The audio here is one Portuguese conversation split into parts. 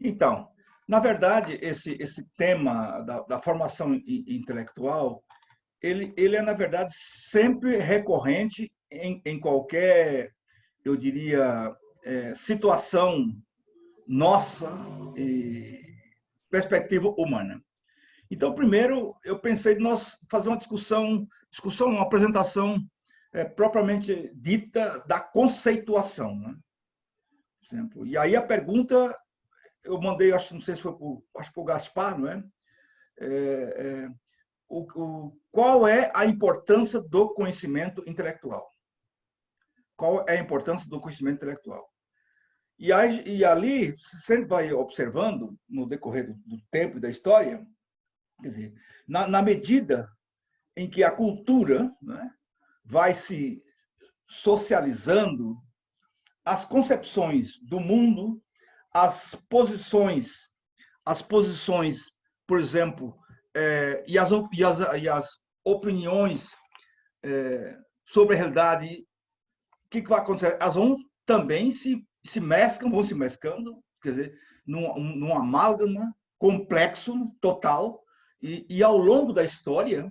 Então, na verdade, esse tema da formação intelectual, ele é, na verdade, sempre recorrente em qualquer, eu diria, situação nossa e perspectiva humana. Então, primeiro, eu pensei em nós fazer uma discussão, uma apresentação propriamente dita da conceituação, né? Por exemplo, e aí a pergunta eu mandei, acho, não sei se foi para o Gaspar, não é? Qual é a importância do conhecimento intelectual? Qual é a importância do conhecimento intelectual? E ali, você sempre vai observando, no decorrer do tempo e da história, quer dizer, na medida em que a cultura, né, vai se socializando, as concepções do mundo, as posições, por exemplo, e as opiniões sobre a realidade, o que vai acontecer? Elas vão também vão se mesclando, quer dizer, num amálgama complexo, total, e ao longo da história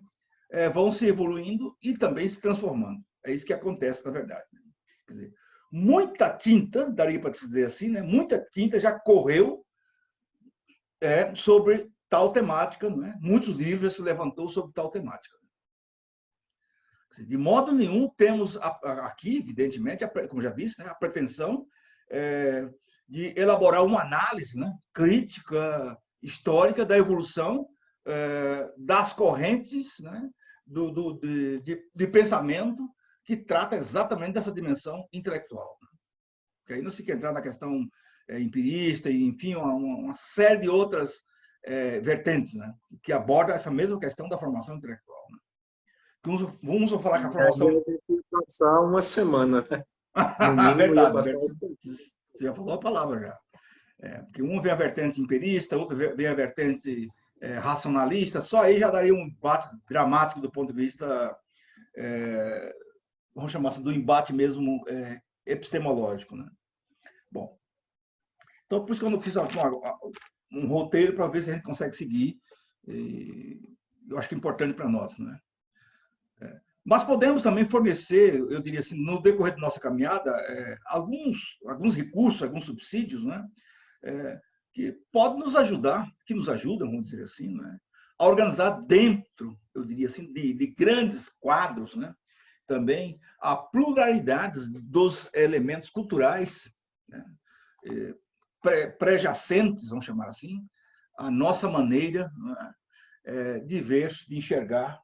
vão se evoluindo e também se transformando. É isso que acontece, na verdade. Quer dizer, muita tinta, daria para dizer assim, né? Muita tinta já correu sobre tal temática, não é? Muitos livros se levantou sobre tal temática. De modo nenhum temos aqui, evidentemente, como já disse, né, a pretensão de elaborar uma análise, né, crítica, histórica da evolução das correntes, né, de pensamento que trata exatamente dessa dimensão intelectual. Porque aí não se quer entrar na questão empirista, e, enfim, uma série de outras vertentes, né, que abordam essa mesma questão da formação intelectual. Né? Vamos falar que a formação... Ia passar uma semana, né? No mínimo, verdade, ia passar você já falou a palavra já. Porque um vem a vertente empirista, outro vem a vertente racionalista, só aí já daria um embate dramático do ponto de vista, vamos chamar assim, do embate mesmo epistemológico. Né? Bom, então, por isso que eu não fiz um roteiro para ver se a gente consegue seguir. Eu acho que é importante para nós. Né? Mas podemos também fornecer, eu diria assim, no decorrer da nossa caminhada, alguns recursos, alguns subsídios, né? Que podem nos ajudar, que nos ajudam, vamos dizer assim, né? A organizar dentro, eu diria assim, de grandes quadros, né? Também a pluralidade dos elementos culturais, né? Pré-jacentes, vamos chamar assim, a nossa maneira, né? De ver, de enxergar,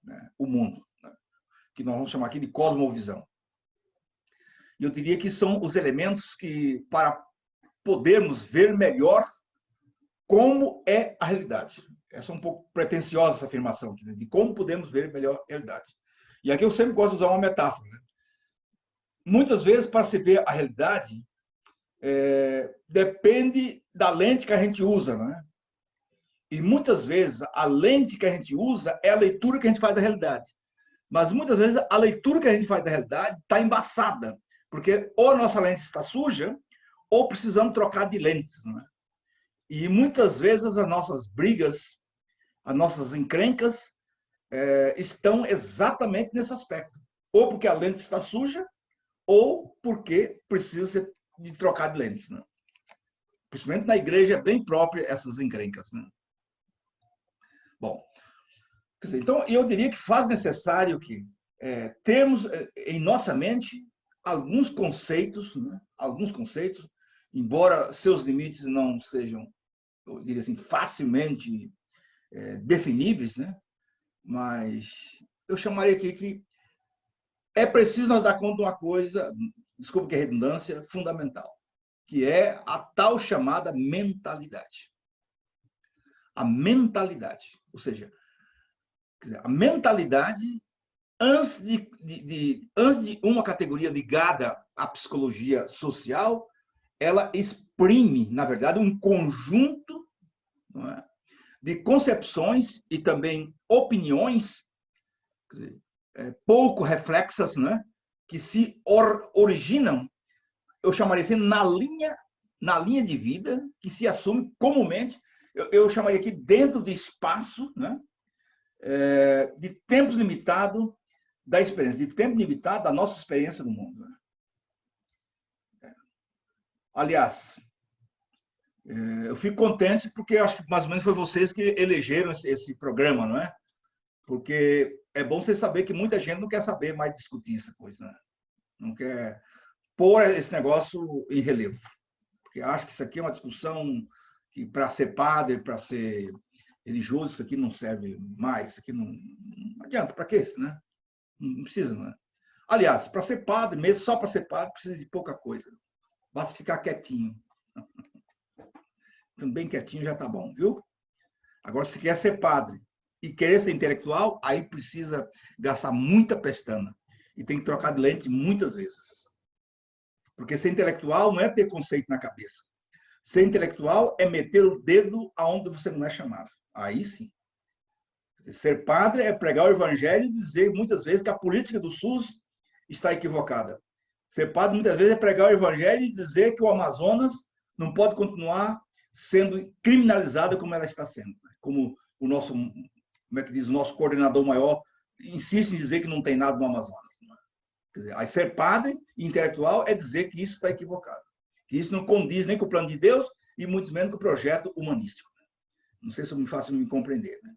né? O mundo, né? Que nós vamos chamar aqui de cosmovisão. E eu diria que são os elementos que, para podermos ver melhor como é a realidade. Essa é um pouco pretensiosa, essa afirmação, de como podemos ver melhor a realidade. E aqui eu sempre gosto de usar uma metáfora. Né? Muitas vezes, para se ver a realidade, depende da lente que a gente usa. Né? E muitas vezes, a lente que a gente usa é a leitura que a gente faz da realidade. Mas muitas vezes, a leitura que a gente faz da realidade está embaçada, porque ou a nossa lente está suja, ou precisamos trocar de lentes. Né? E muitas vezes as nossas brigas, as nossas encrencas estão exatamente nesse aspecto. Ou porque a lente está suja, ou porque precisa de trocar de lentes. Né? Principalmente na igreja é bem própria essas encrencas. Né? Bom, quer dizer, então eu diria que faz necessário que termos em nossa mente alguns conceitos, né? Alguns conceitos, embora seus limites não sejam, eu diria assim, facilmente definíveis, né? Mas eu chamaria aqui que é preciso nós dar conta de uma coisa, desculpa que é redundância, fundamental, que é a tal chamada mentalidade. A mentalidade, ou seja, a mentalidade, antes de uma categoria ligada à psicologia social, ela exprime, na verdade, um conjunto, não é, de concepções e também opiniões, quer dizer, pouco reflexas, né, que se originam, eu chamaria assim, na linha de vida que se assume comumente, eu chamaria aqui dentro de espaço, né? De tempo limitado da experiência, de tempo limitado da nossa experiência no mundo. Né? Aliás, eu fico contente porque acho que mais ou menos foi vocês que elegeram esse programa, não é? Porque é bom você saber que muita gente não quer saber mais discutir essa coisa, né? Não quer pôr esse negócio em relevo. Porque acho que isso aqui é uma discussão que, para ser padre, para ser religioso, isso aqui não serve mais, isso aqui não adianta, para quê isso, né? Não precisa, não é? Aliás, para ser padre, mesmo só para ser padre, precisa de pouca coisa. Basta ficar quietinho. Ficando bem quietinho já está bom, viu? Agora, se quer ser padre e querer ser intelectual, aí precisa gastar muita pestana. E tem que trocar de lente muitas vezes. Porque ser intelectual não é ter conceito na cabeça. Ser intelectual é meter o dedo aonde você não é chamado. Aí sim. Ser padre é pregar o evangelho e dizer muitas vezes que a política do SUS está equivocada. Ser padre muitas vezes é pregar o evangelho e dizer que o Amazonas não pode continuar sendo criminalizado como ela está sendo. Como o nosso, como é que diz, o nosso coordenador maior insiste em dizer que não tem nada no Amazonas. Quer dizer, aí ser padre e intelectual é dizer que isso está equivocado. Que isso não condiz nem com o plano de Deus e muito menos com o projeto humanístico. Não sei se eu me faço me compreender. Né?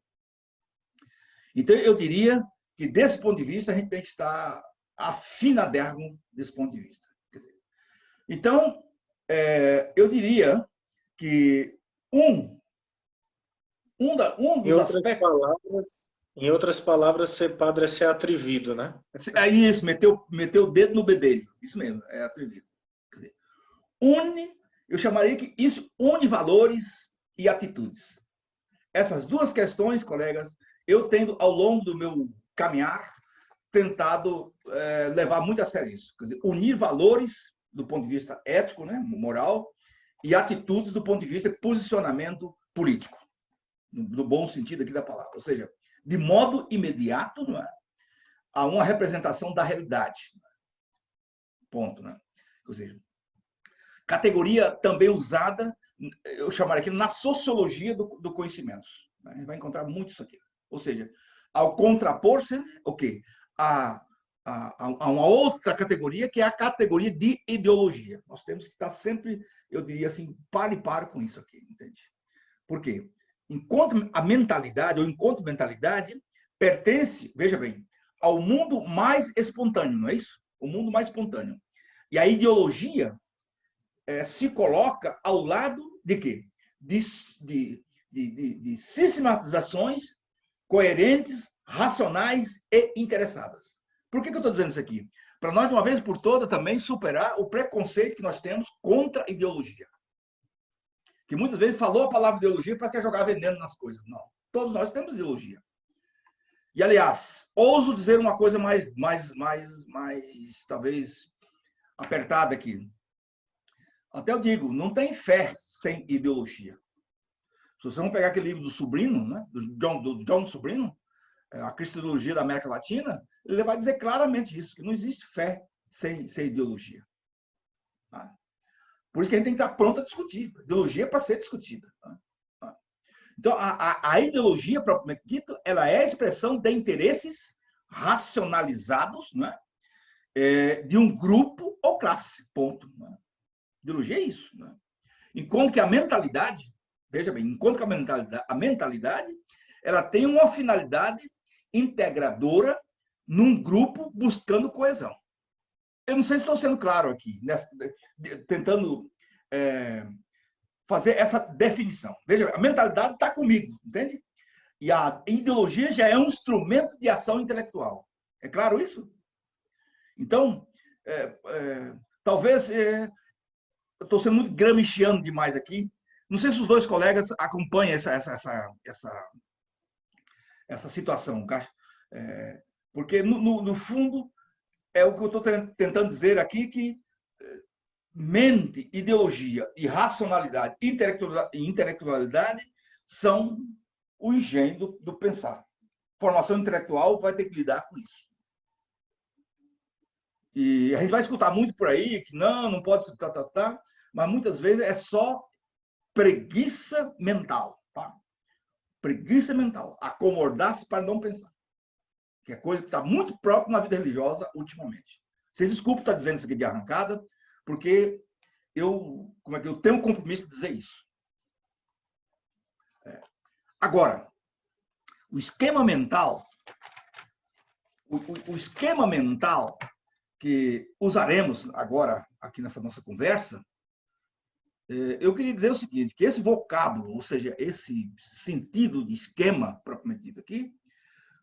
Então, eu diria que, desse ponto de vista, a gente tem que estar afinadérrimo desse ponto de vista. Então, eu diria que um dos aspectos... Em outras palavras, ser padre é ser atrevido, né? É isso, meteu o dedo no bedelho. Isso mesmo, é atrevido. Quer dizer, eu chamaria que isso une valores e atitudes. Essas duas questões, colegas, eu tenho, ao longo do meu caminhar, tentado levar muito a sério isso. Quer dizer, unir valores do ponto de vista ético, né, moral, e atitudes do ponto de vista de posicionamento político, no bom sentido aqui da palavra. Ou seja, de modo imediato, não é, a uma representação da realidade. Ponto. Né? Ou seja, categoria também usada, eu chamaria aqui, na sociologia do conhecimento. A gente vai encontrar muito isso aqui. Ou seja, ao contrapor-se o quê? A uma outra categoria, que é a categoria de ideologia. Nós temos que estar sempre, eu diria assim, par e par com isso aqui, entende? Por quê? Enquanto a mentalidade, ou enquanto mentalidade, pertence, veja bem, ao mundo mais espontâneo, não é isso? O mundo mais espontâneo. E a ideologia se coloca ao lado de quê? De sistematizações coerentes, racionais e interessadas. Por que eu estou dizendo isso aqui? Para nós, de uma vez por todas, também superar o preconceito que nós temos contra a ideologia. Que muitas vezes falou a palavra ideologia para que jogar veneno nas coisas. Não. Todos nós temos ideologia. E, aliás, ouso dizer uma coisa mais talvez, apertada aqui. Até eu digo, não tem fé sem ideologia. Se vocês vão pegar aquele livro do Sobrino, né, do John Sobrino, A Cristologia da América Latina, ele vai dizer claramente isso, que não existe fé sem ideologia. Tá? Por isso que a gente tem que estar pronto a discutir. A ideologia é para ser discutida. Tá? Então, a ideologia, propriamente dita, ela é a expressão de interesses racionalizados, né, de um grupo ou classe. Ponto. Né? Ideologia é isso. Né? Enquanto que a mentalidade, veja bem, enquanto que a mentalidade ela tem uma finalidade integradora num grupo buscando coesão. Eu não sei se estou sendo claro aqui, tentando fazer essa definição. Veja, a mentalidade está comigo, entende? E a ideologia já é um instrumento de ação intelectual. É claro isso? Então, talvez eu estou sendo muito gramsciano demais aqui. Não sei se os dois colegas acompanham essa situação, porque, no fundo, é o que eu estou tentando dizer aqui, que mente, ideologia e racionalidade e intelectualidade são o engenho do pensar. Formação intelectual vai ter que lidar com isso. E a gente vai escutar muito por aí que não pode... mas muitas vezes é só preguiça mental. Tá? Preguiça mental. Acomodar-se para não pensar. Que é coisa que está muito própria na vida religiosa ultimamente. Vocês desculpem estar dizendo isso aqui de arrancada, porque eu tenho um compromisso de dizer isso. Agora, o esquema mental, o esquema mental que usaremos agora aqui nessa nossa conversa, eu queria dizer o seguinte, que esse vocábulo, ou seja, esse sentido de esquema propriamente dito aqui,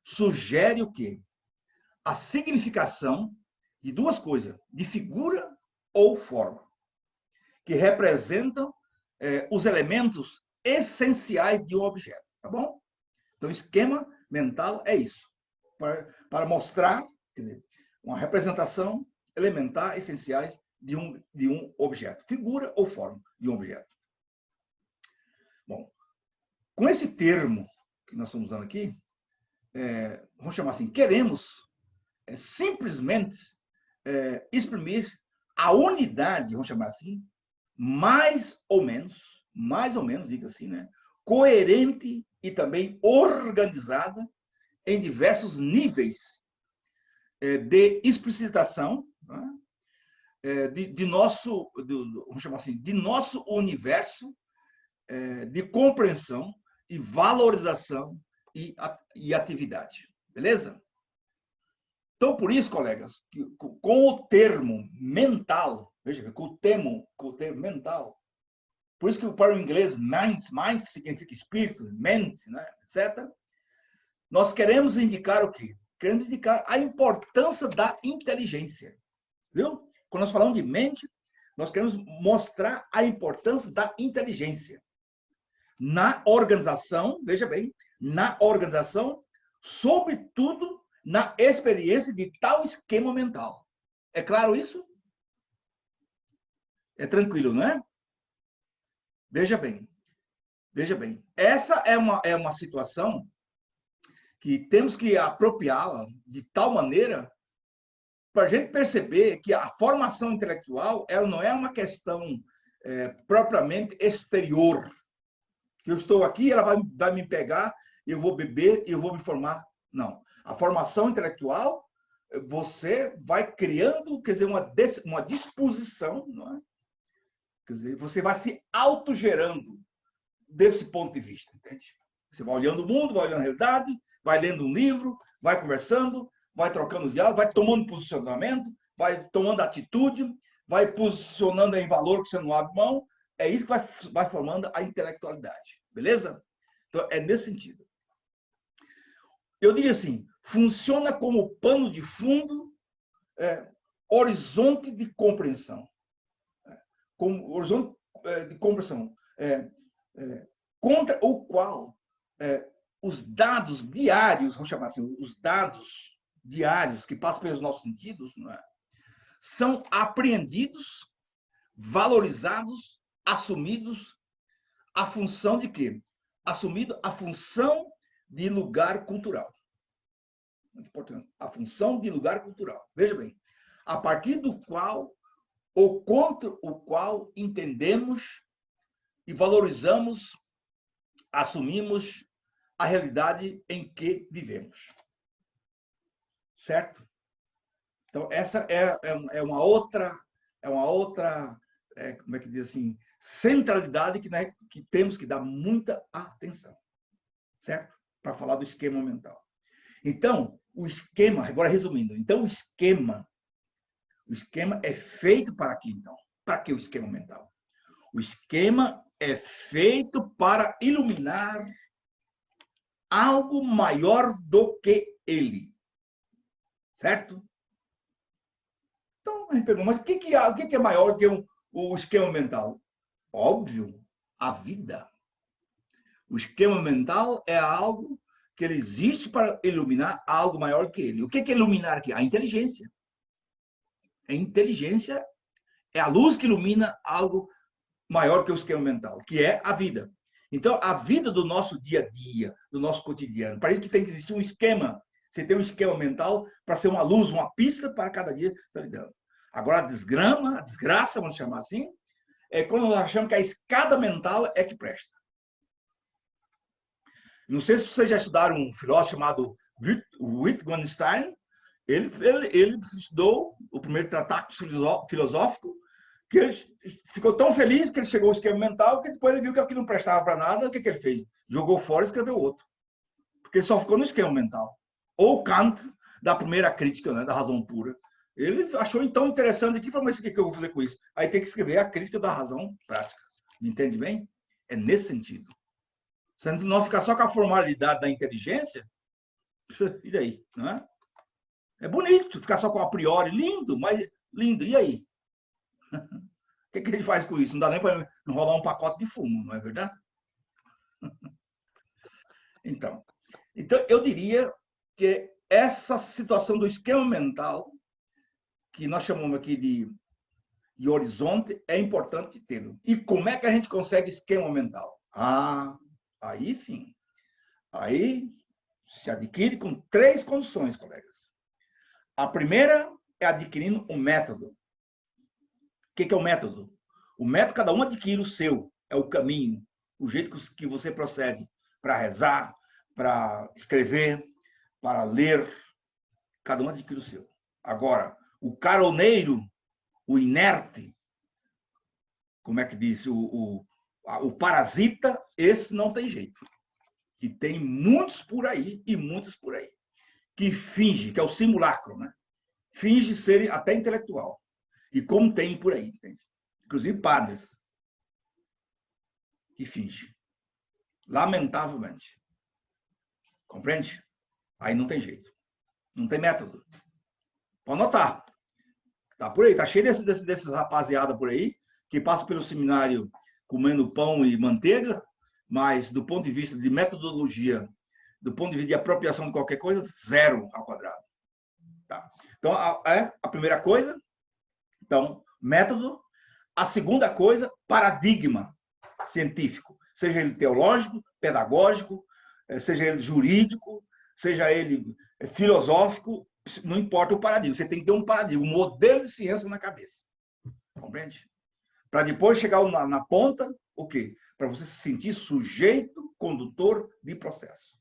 sugere o quê? A significação de duas coisas, de figura ou forma, que representam os elementos essenciais de um objeto, tá bom? Então, esquema mental é isso, para mostrar, quer dizer, uma representação elementar essenciais de um objeto, figura ou forma de um objeto. Bom, com esse termo que nós estamos usando aqui, vamos chamar assim, queremos simplesmente exprimir a unidade, vamos chamar assim, mais ou menos, diga assim, né, coerente e também organizada em diversos níveis de explicitação, né, vamos chamar assim, de nosso universo de compreensão e valorização e atividade. Beleza? Então, por isso, colegas, que, com o termo mental, veja, com o termo mental, por isso que para o inglês mind significa espírito, mente, né, etc. Nós queremos indicar o quê? Queremos indicar a importância da inteligência. Viu? Quando nós falamos de mente, nós queremos mostrar a importância da inteligência na organização, veja bem, na organização, sobretudo na experiência de tal esquema mental. É claro isso? É tranquilo, não é? Veja bem. Veja bem. Essa é uma situação que temos que apropriá-la de tal maneira para a gente perceber que a formação intelectual ela não é uma questão propriamente exterior. Que eu estou aqui, ela vai me pegar, eu vou beber, eu vou me formar. Não. A formação intelectual, você vai criando, quer dizer, uma disposição, não é? Quer dizer, você vai se autogerando desse ponto de vista, entende? Você vai olhando o mundo, vai olhando a realidade, vai lendo um livro, vai conversando, vai trocando diálogo, vai tomando posicionamento, vai tomando atitude, vai posicionando em valor que você não abre mão. É isso que vai formando a intelectualidade, beleza? Então, é nesse sentido. Eu diria assim, funciona como pano de fundo, horizonte de compreensão. Como horizonte de compreensão, contra o qual os dados diários, vamos chamar assim, os dados diários que passam pelos nossos sentidos, não é? São apreendidos, valorizados, assumidos a função de quê? Assumido a função de lugar cultural. Muito importante. A função de lugar cultural. Veja bem, a partir do qual ou contra o qual entendemos e valorizamos, assumimos a realidade em que vivemos. Certo? Então, essa é uma outra, como é que diz assim, centralidade que temos que dar muita atenção. Certo? Para falar do esquema mental. Então, o esquema, agora resumindo, então o esquema é feito para quê, então? Para que o esquema mental? O esquema é feito para iluminar algo maior do que ele. Certo? Então, a gente pergunta, mas o que é maior do que o esquema mental? Óbvio, a vida. O esquema mental é algo que ele existe para iluminar algo maior que ele. O que é iluminar aqui? A inteligência. A inteligência é a luz que ilumina algo maior que o esquema mental, que é a vida. Então, a vida do nosso dia a dia, do nosso cotidiano, parece que tem que existir um esquema. Você tem um esquema mental para ser uma luz, uma pista para cada dia estar lidando. Agora, a desgraça, vamos chamar assim, é quando nós achamos que a escada mental é que presta. Não sei se vocês já estudaram um filósofo chamado Wittgenstein. Ele estudou o primeiro tratado filosófico, que ele ficou tão feliz que ele chegou ao esquema mental, que depois ele viu que aquilo não prestava para nada. O que ele fez? Jogou fora e escreveu outro. Porque ele só ficou no esquema mental. Ou Kant, da primeira crítica, né, da razão pura. Ele achou então interessante aqui, falou, mas o que eu vou fazer com isso? Aí tem que escrever a crítica da razão prática. Me entende bem? É nesse sentido. Se não ficar só com a formalidade da inteligência, e daí? Não é? É bonito ficar só com a priori, lindo, mas lindo, e aí? O que ele faz com isso? Não dá nem para enrolar um pacote de fumo, não é verdade? Então, eu diria que essa situação do esquema mental, que nós chamamos aqui de horizonte, é importante tê-lo. E como é que a gente consegue esquema mental? Aí sim. Aí se adquire com 3 condições, colegas. A primeira é adquirindo um método. O que é o método? O método, cada um adquire o seu. É o caminho, o jeito que você procede para rezar, para escrever, para ler. Cada um adquire o seu. Agora, o caroneiro, o inerte, como é que diz? O parasita, esse não tem jeito. E tem muitos por aí, e muitos por aí, que finge, que é o simulacro, né? Finge ser até intelectual. E como tem por aí, entende? Inclusive padres que fingem. Lamentavelmente. Compreende? Aí não tem jeito. Não tem método. Pode notar. Tá por aí, tá cheio desses rapaziada por aí, que passa pelo seminário comendo pão e manteiga, mas do ponto de vista de metodologia, do ponto de vista de apropriação de qualquer coisa, 0 ao quadrado. Tá? Então, a primeira coisa, então, método. A segunda coisa, paradigma científico, seja ele teológico, pedagógico, seja ele jurídico, seja ele filosófico, não importa o paradigma, você tem que ter um paradigma, um modelo de ciência na cabeça. Compreende? Para depois chegar na ponta, o quê? Para você se sentir sujeito, condutor de processo.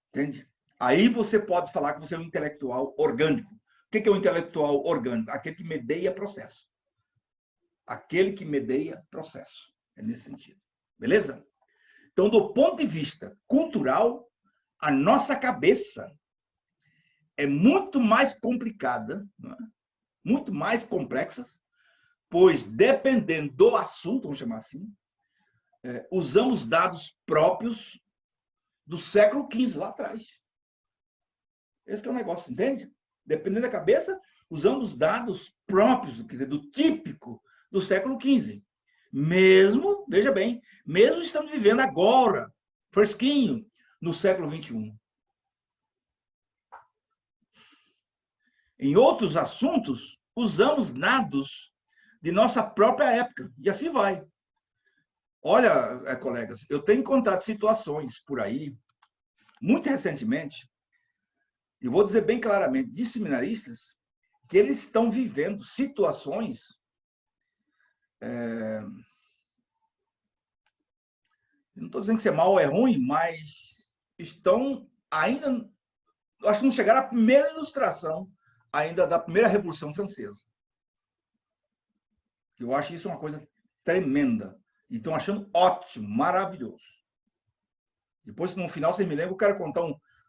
Entende? Aí você pode falar que você é um intelectual orgânico. O que é um intelectual orgânico? Aquele que medeia processo. Aquele que medeia processo. É nesse sentido. Beleza? Então, do ponto de vista cultural, a nossa cabeça é muito mais complicada, não é? Muito mais complexa, pois, dependendo do assunto, vamos chamar assim, usamos dados próprios do século XV lá atrás. Esse é o negócio, entende? Dependendo da cabeça, usamos dados próprios, quer dizer, do típico do século XV. Mesmo, veja bem, mesmo estamos vivendo agora, fresquinho, no século XXI. Em outros assuntos, usamos dados de nossa própria época, e assim vai. Olha, colegas, eu tenho encontrado situações por aí, muito recentemente, e vou dizer bem claramente, de seminaristas, que eles estão vivendo situações não estou dizendo que isso é mal ou é ruim, mas estão ainda, acho que não chegaram à primeira ilustração ainda da primeira Revolução Francesa. Eu acho isso uma coisa tremenda. E estão achando ótimo, maravilhoso. Depois, no final, vocês me lembram, eu quero contar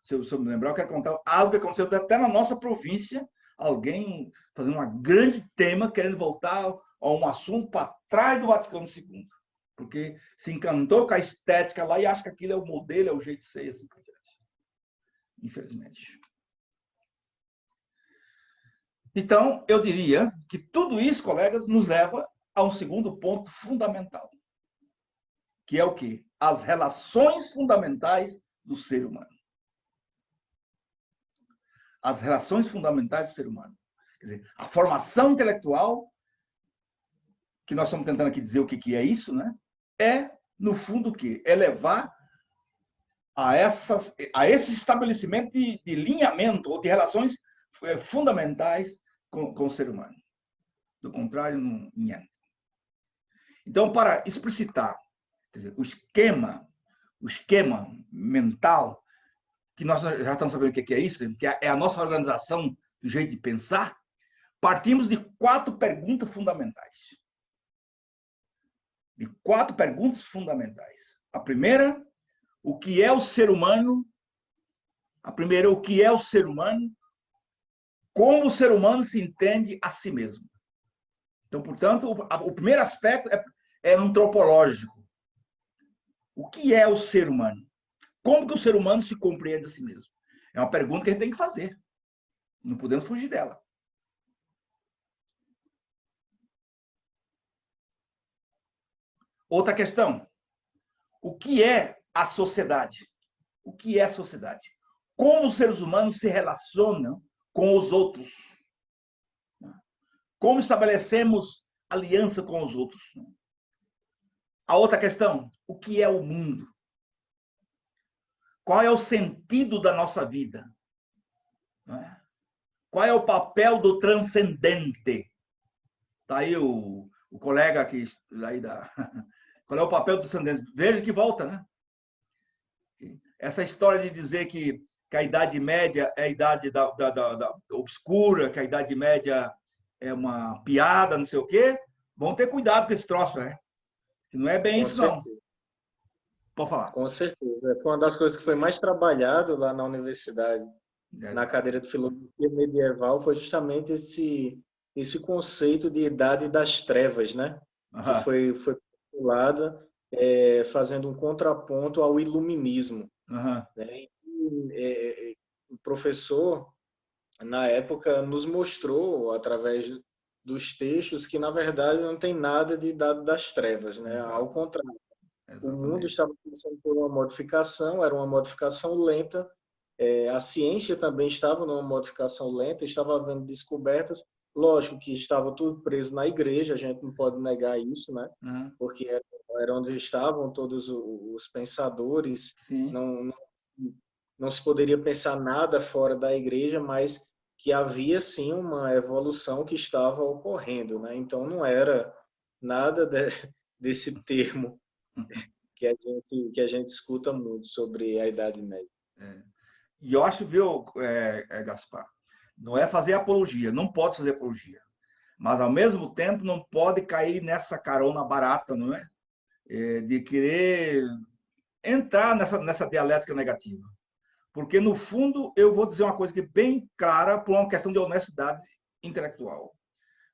se eu me lembrar, eu quero contar algo que aconteceu até na nossa província, alguém fazendo um grande tema, querendo voltar a um assunto para trás do Vaticano II. Porque se encantou com a estética lá e acha que aquilo é o modelo, é o jeito de ser, assim por diante. Infelizmente. Então, eu diria que tudo isso, colegas, nos leva a um segundo ponto fundamental, que é o quê? As relações fundamentais do ser humano. As relações fundamentais do ser humano. Quer dizer, a formação intelectual, que nós estamos tentando aqui dizer o que é isso, né? É, no fundo, o quê? É levar a esse estabelecimento de linhamento ou de relações fundamentais com o ser humano. Do contrário, não niente. Então, para explicitar, quer dizer, o esquema mental, que nós já estamos sabendo o que é isso, que é a nossa organização do jeito de pensar, partimos de 4 perguntas fundamentais. De 4 perguntas fundamentais. A primeira, o que é o ser humano? A primeira, o que é o ser humano? Como o ser humano se entende a si mesmo? Então, portanto, o primeiro aspecto é antropológico. O que é o ser humano? Como que o ser humano se compreende a si mesmo? É uma pergunta que a gente tem que fazer. Não podemos fugir dela. Outra questão. O que é a sociedade? O que é a sociedade? Como os seres humanos se relacionam com os outros? Como estabelecemos aliança com os outros? A outra questão. O que é o mundo? Qual é o sentido da nossa vida? Qual é o papel do transcendente? Está aí o colega aqui, aí da... Qual é o papel do transcendente? Veja que volta, né? Essa história de dizer que a Idade Média é a idade da obscura, que a Idade Média é uma piada, não sei o quê, vão ter cuidado com esse troço, né? Que não é bem isso, não. Pode falar. Com certeza. Foi uma das coisas que foi mais trabalhado lá na universidade, na cadeira de filosofia medieval, foi justamente esse conceito de idade das trevas, né? Que foi postulada fazendo um contraponto ao iluminismo. Né? E, o professor, na época, nos mostrou, através dos textos, que, na verdade, não tem nada de idade das trevas, né? Ao contrário. Exatamente. O mundo estava passando por uma modificação, era uma modificação lenta, a ciência também estava numa modificação lenta, estava havendo descobertas, lógico que estava tudo preso na igreja, a gente não pode negar isso, né? Porque era onde estavam todos os pensadores, não se poderia pensar nada fora da igreja, mas que havia sim uma evolução que estava ocorrendo, né? Então não era nada desse termo que a gente escuta muito sobre a Idade Média. E eu acho, viu, Gaspar, não é fazer apologia, não pode fazer apologia, mas ao mesmo tempo não pode cair nessa carona barata, não é? De querer entrar nessa dialética negativa. Porque, no fundo, eu vou dizer uma coisa que é bem clara por uma questão de honestidade intelectual.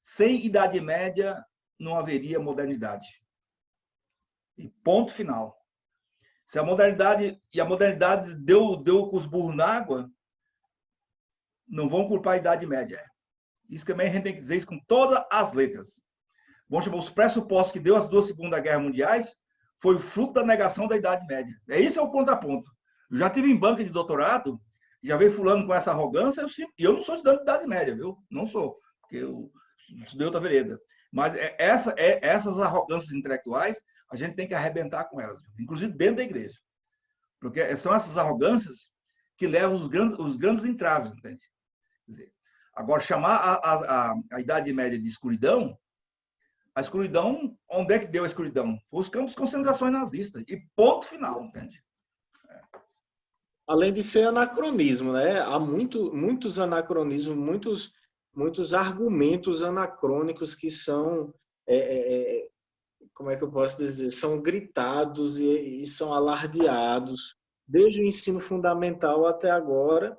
Sem Idade Média, não haveria modernidade. E ponto final. Se a modernidade deu com os burros na água, não vão culpar a Idade Média. Isso também a gente tem que dizer isso com todas as letras. Vamos chamar os pressupostos que deu as 2 Segundas Guerras Mundiais foi o fruto da negação da Idade Média. Isso é o contraponto. Eu já tive em banca de doutorado, já veio fulano com essa arrogância, eu não sou estudante de Idade Média, viu? Não sou, porque eu estudei outra vereda. Mas essas arrogâncias intelectuais, a gente tem que arrebentar com elas, inclusive dentro da igreja. Porque são essas arrogâncias que levam os grandes entraves, entende? Quer dizer, agora, chamar a Idade Média de escuridão, a escuridão, onde é que deu a escuridão? Os campos de concentração nazistas. E ponto final, entende? Além de ser anacronismo, né? Há muitos anacronismos, muitos argumentos anacrônicos que são, como é que eu posso dizer, são gritados e são alardeados desde o ensino fundamental até agora,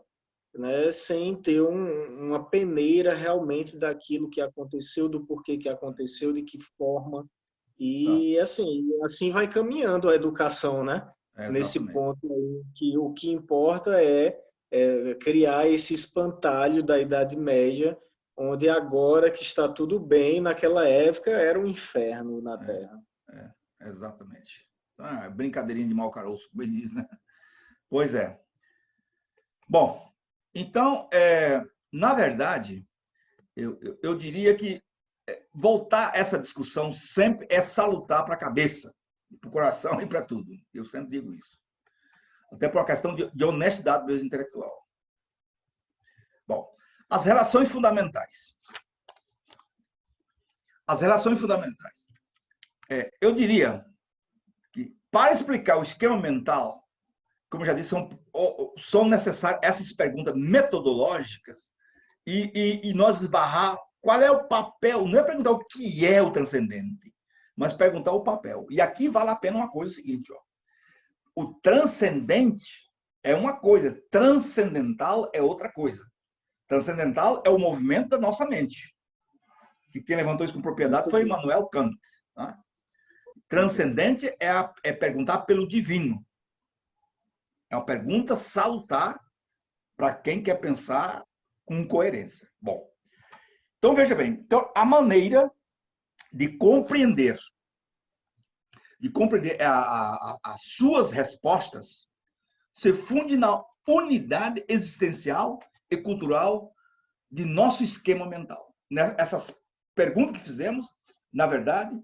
né? Sem ter uma peneira realmente daquilo que aconteceu, do porquê que aconteceu, de que forma. E assim vai caminhando a educação, né? Nesse ponto aí, que o que importa é criar esse espantalho da Idade Média, onde agora que está tudo bem, naquela época era um inferno na Terra. Exatamente. Brincadeirinha de mau caroço, como ele diz, né? Pois é. Bom, então, na verdade, eu diria que voltar essa discussão sempre é salutar para a cabeça, para o coração e para tudo. Eu sempre digo isso. Até por uma questão de honestidade mesmo intelectual. Bom, as relações fundamentais. as relações fundamentais. Eu diria que, para explicar o esquema mental, como eu já disse, são necessárias essas perguntas metodológicas e nós esbarrar qual é o papel, não é perguntar o que é o transcendente, mas perguntar o papel. E aqui vale a pena uma coisa, o seguinte, ó, o transcendente é uma coisa, transcendental é outra coisa. Transcendental é o movimento da nossa mente. Que quem levantou isso com propriedade foi Immanuel Kant. Tá? Transcendente é perguntar pelo divino. É uma pergunta salutar para quem quer pensar com coerência. Bom, então veja bem, então, a maneira de compreender as suas respostas se funde na unidade existencial e cultural de nosso esquema mental. Essas perguntas que fizemos, na verdade,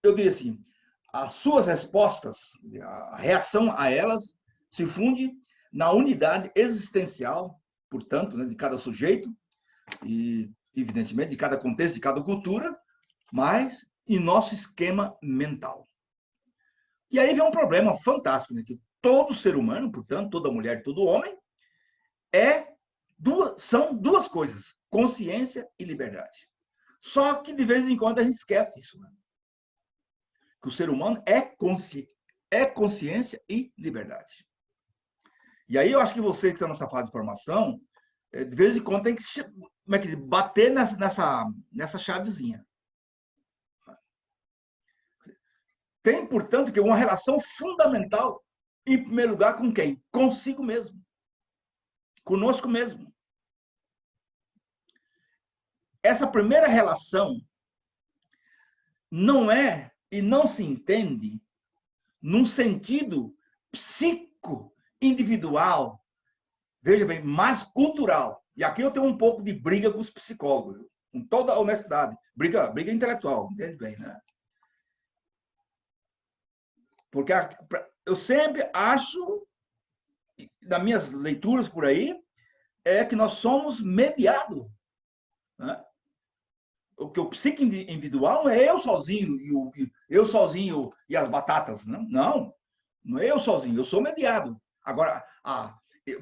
eu diria assim, as suas respostas, a reação a elas, se funde na unidade existencial, portanto, né, de cada sujeito e, evidentemente, de cada contexto, de cada cultura, mas em nosso esquema mental. E aí vem um problema fantástico, né, que todo ser humano, portanto, toda mulher e todo homem, são duas coisas, consciência e liberdade. Só que, de vez em quando, a gente esquece isso. Né? Que o ser humano é consciência e liberdade. E aí eu acho que você que está nessa fase de formação, de vez em quando tem que bater nessa chavezinha. Tem, portanto, que uma relação fundamental, em primeiro lugar, com quem? Consigo mesmo. Conosco mesmo. Essa primeira relação não é e não se entende num sentido psico-individual, veja bem, mais cultural. E aqui eu tenho um pouco de briga com os psicólogos, com toda a honestidade. Briga intelectual, entende bem, né? Porque eu sempre acho, nas minhas leituras por aí, que nós somos mediados. Né? O que o psique individual não é eu sozinho e as batatas. Não é eu sozinho, eu sou mediado. Agora,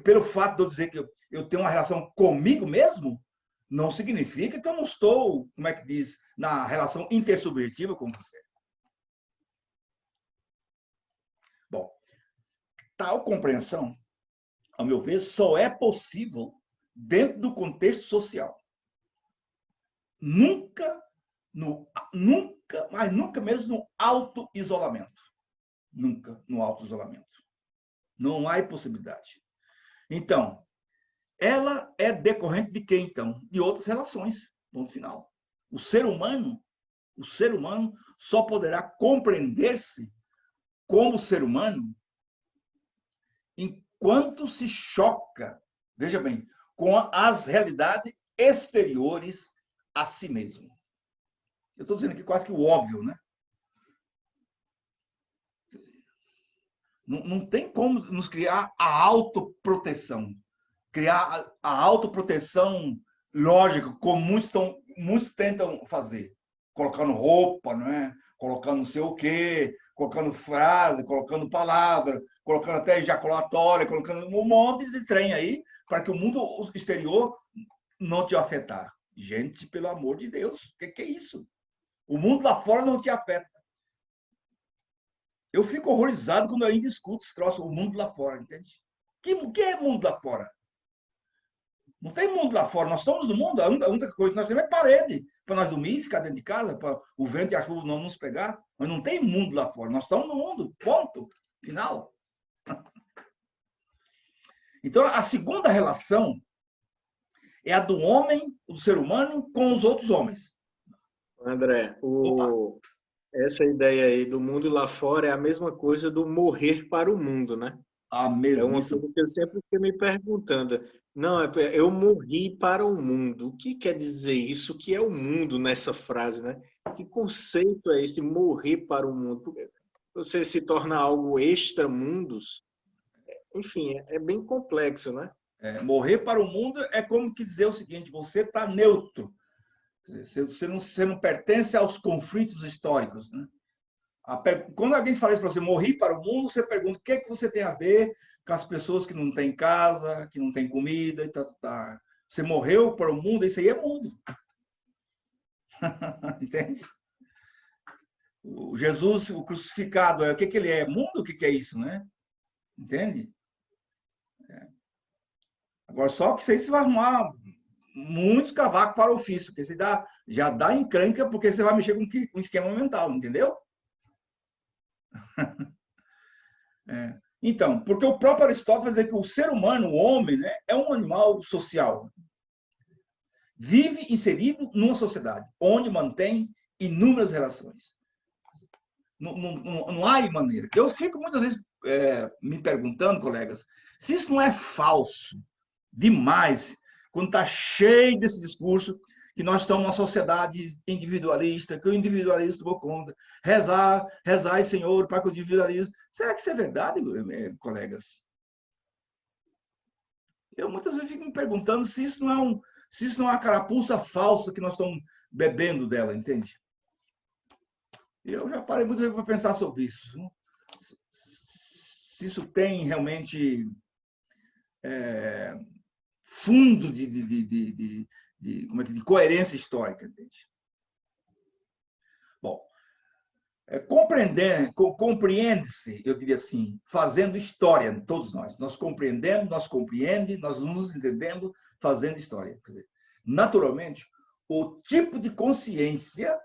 pelo fato de eu dizer que eu tenho uma relação comigo mesmo, não significa que eu não estou, como é que diz, na relação intersubjetiva com você. Bom, tal compreensão, ao meu ver, só é possível dentro do contexto social. Nunca, mas nunca mesmo no auto-isolamento. Nunca no auto-isolamento. Não há possibilidade. Então, ela é decorrente de quê, então? De outras relações, ponto final. O ser humano só poderá compreender-se como ser humano enquanto se choca, veja bem, com as realidades exteriores a si mesmo. Eu estou dizendo aqui quase que o óbvio, né? Não tem como nos criar a autoproteção. Criar a autoproteção lógica, como muitos tentam fazer. Colocando roupa, né? Colocando não sei o quê, colocando frase, colocando palavra, colocando até ejaculatória, colocando um monte de trem aí, para que o mundo exterior não te afetar. Gente, pelo amor de Deus, o que é isso? O mundo lá fora não te afeta. Eu fico horrorizado quando eu ainda escuto esse troço, o mundo lá fora, entende? O que é mundo lá fora? Não tem mundo lá fora, nós estamos no mundo, a única coisa que nós temos é parede, para nós dormir, ficar dentro de casa, para o vento e a chuva não nos pegar, mas não tem mundo lá fora, nós estamos no mundo, ponto, final. Então, a segunda relação é a do homem, do ser humano, com os outros homens. André, essa ideia aí do mundo lá fora é a mesma coisa do morrer para o mundo, né? A mesma. É uma coisa que eu sempre fiquei me perguntando. Não, eu morri para o mundo. O que quer dizer isso? O que é o mundo nessa frase, né? Que conceito é esse, morrer para o mundo? Porque você se torna algo extra-mundos. Enfim, é bem complexo, né? Morrer para o mundo é como que dizer o seguinte, você está neutro. Você não pertence aos conflitos históricos, né? Quando alguém fala isso para você, morri para o mundo, você pergunta o que é que você tem a ver com as pessoas que não têm casa, que não têm comida, e tá. Você morreu para o mundo, isso aí é mundo. Entende? O Jesus, o crucificado, o que ele é? Mundo, o que é isso, né? Entende? Agora, só que você vai arrumar muitos cavacos para o ofício, porque você já dá encrenca, porque você vai mexer com esquema mental, entendeu? Então, porque o próprio Aristóteles vai dizer que o ser humano, o homem, né, é um animal social. Vive inserido numa sociedade, onde mantém inúmeras relações. Não há maneira. Eu fico muitas vezes me perguntando, colegas, se isso não é falso demais, quando está cheio desse discurso que nós estamos numa sociedade individualista, que o individualismo tomou conta. Rezai, Senhor, para que o individualismo... Será que isso é verdade, colegas? Eu muitas vezes fico me perguntando se isso não é uma carapuça falsa que nós estamos bebendo dela, entende? Eu já parei muitas vezes para pensar sobre isso. Se isso tem realmente fundo de coerência histórica, entende? Bom, compreende-se, eu diria assim, fazendo história, todos nós. Nós compreendemos, nós compreendemos, nós nos entendemos fazendo história. Quer dizer, naturalmente, o tipo de consciência